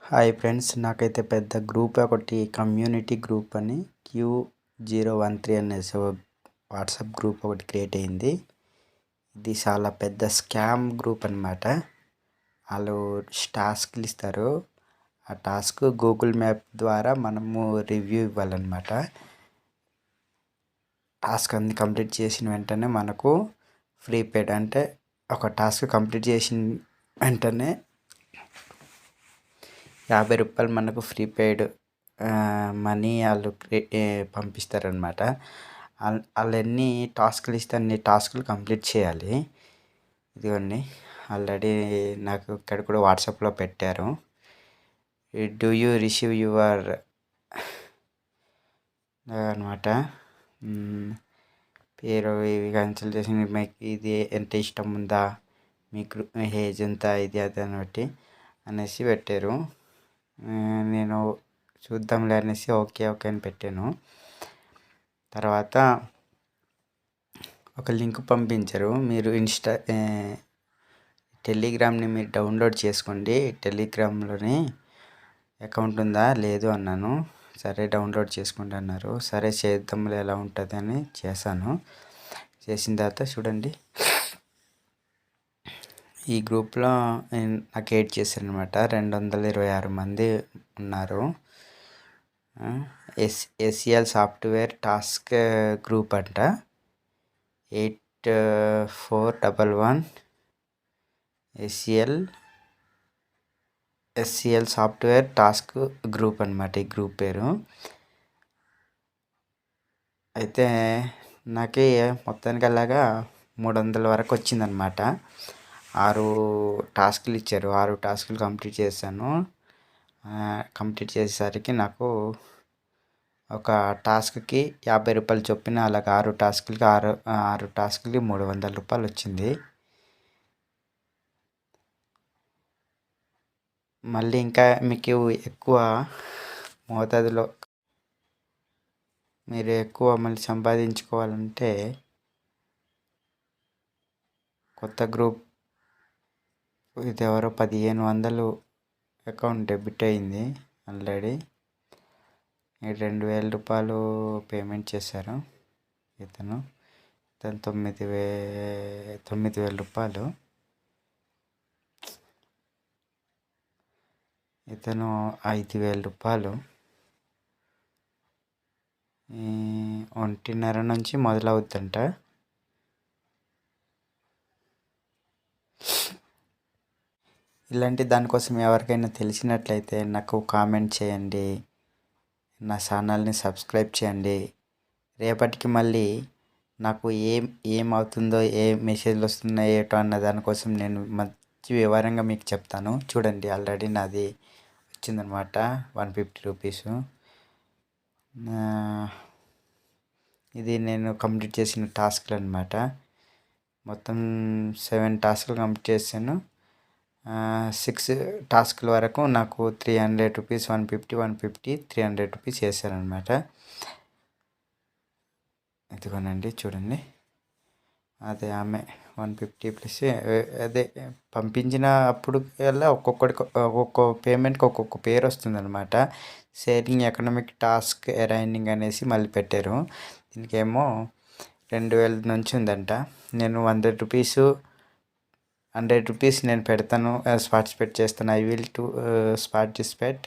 Hi friends, నాకైతే పెద్ద group ఒకటి కమ్యూనిటీ గ్రూప్ అని Q013 అనేసి వాట్సాప్ గ్రూప్ ఒకటి క్రియేట్ అయింది. ఇది చాలా పెద్ద స్కామ్ గ్రూప్ అనమాట. వాళ్ళు టాస్క్లు ఇస్తారు. ఆ టాస్క్ గూగుల్ మ్యాప్ ద్వారా మనము రివ్యూ ఇవ్వాలన్నమాట. టాస్క్ అన్ని కంప్లీట్ చేసిన వెంటనే మనకు ఫ్రీ పేడ్, అంటే ఒక టాస్క్ కంప్లీట్ చేసిన వెంటనే ₹50 మనకు ఫ్రీ పెయిడ్ మనీ వాళ్ళు పంపిస్తారనమాట. వాళ్ళు ఎన్ని టాస్క్లు ఇస్తే అన్ని టాస్క్లు కంప్లీట్ చేయాలి. ఇదిగోండి, ఆల్రెడీ నాకు ఇక్కడ కూడా వాట్సాప్లో పెట్టారు. డూ యూ రిసీవ్ యువర్ అనమాట. పేరు ఇవి కన్సల్ట్ చేసి మీకు ఇది ఎంత ఇష్టం ఉందా, మీకు ఏజ్ ఎంత, ఇది అది అని బట్టి అనేసి పెట్టారు. నేను చూద్దాంలే అనేసి ఓకే అని పెట్టాను. తర్వాత ఒక లింక్ పంపించారు. మీరు టెలిగ్రామ్ని మీరు డౌన్లోడ్ చేసుకోండి. టెలిగ్రామ్లోని అకౌంట్ ఉందా లేదు అన్నాను. సరే డౌన్లోడ్ చేసుకోండి అన్నారు. సరే చేద్దాంలే, ఎలా ఉంటుంది అని చేశాను. చేసిన తర్వాత చూడండి, ఈ గ్రూప్లో నాకు ఎయిడ్ చేశారనమాట. 226 మంది ఉన్నారు. SEL సాఫ్ట్వేర్ టాస్క్ గ్రూప్ అంట. 8411 SEL సాఫ్ట్వేర్ టాస్క్ గ్రూప్ అనమాట ఈ గ్రూప్ పేరు. అయితే నాకు మొత్తానికి అలాగా 300 వరకు వచ్చిందనమాట. 6 టాస్క్లు ఇచ్చారు. 6 టాస్క్లు కంప్లీట్ చేశాను. కంప్లీట్ చేసేసరికి నాకు ఒక టాస్క్కి ₹50 చొప్పున, అలాగ 6 టాస్క్లకి 6 టాస్క్లకి ₹300 వచ్చింది. మళ్ళీ ఇంకా మీకు ఎక్కువ మోతాదులో మీరు ఎక్కువ మళ్ళీ సంపాదించుకోవాలంటే కొత్త గ్రూప్ ఇది ఎవరో 1500 అకౌంట్ డెబిట్ అయింది ఆల్రెడీ. ₹2000 పేమెంట్ చేశారు ఇతను 9,000 ఇతను ₹5,000. 1:30 నుంచి మొదలవుతుందంట. ఇలాంటి దానికోసం ఎవరికైనా తెలిసినట్లయితే నాకు కామెంట్ చేయండి. నా ఛానల్ని సబ్స్క్రైబ్ చేయండి. రేపటికి మళ్ళీ నాకు ఏమవుతుందో, ఏ మెసేజ్లు వస్తున్నాయో ఏటో అన్న దానికోసం నేను మంచి వివరంగా మీకు చెప్తాను. చూడండి, ఆల్రెడీ నాది వచ్చిందనమాట ₹150. ఇది నేను కంప్లీట్ చేసిన టాస్క్లు అనమాట. మొత్తం 7 టాస్క్లు కంప్లీట్ చేశాను. 6 టాస్క్ల వరకు నాకు ₹300, ₹150, ₹300 చేశారనమాట. ఇదిగోనండి చూడండి, అదే ఆమె 150 ప్లస్ అదే పంపించిన అప్పుడు కల్లా ఒక్కొక్క పేమెంట్కి ఒక్కొక్క పేరు వస్తుందన్నమాట. షేరింగ్ ఎకనామిక్ టాస్క్ అరైనింగ్ అనేసి మళ్ళీ పెట్టారు. దీనికేమో 2000 నుంచి ఉందంట. నేను ₹100 నేను పెడతాను, పార్టిసిపేట్ చేస్తాను. I will to participate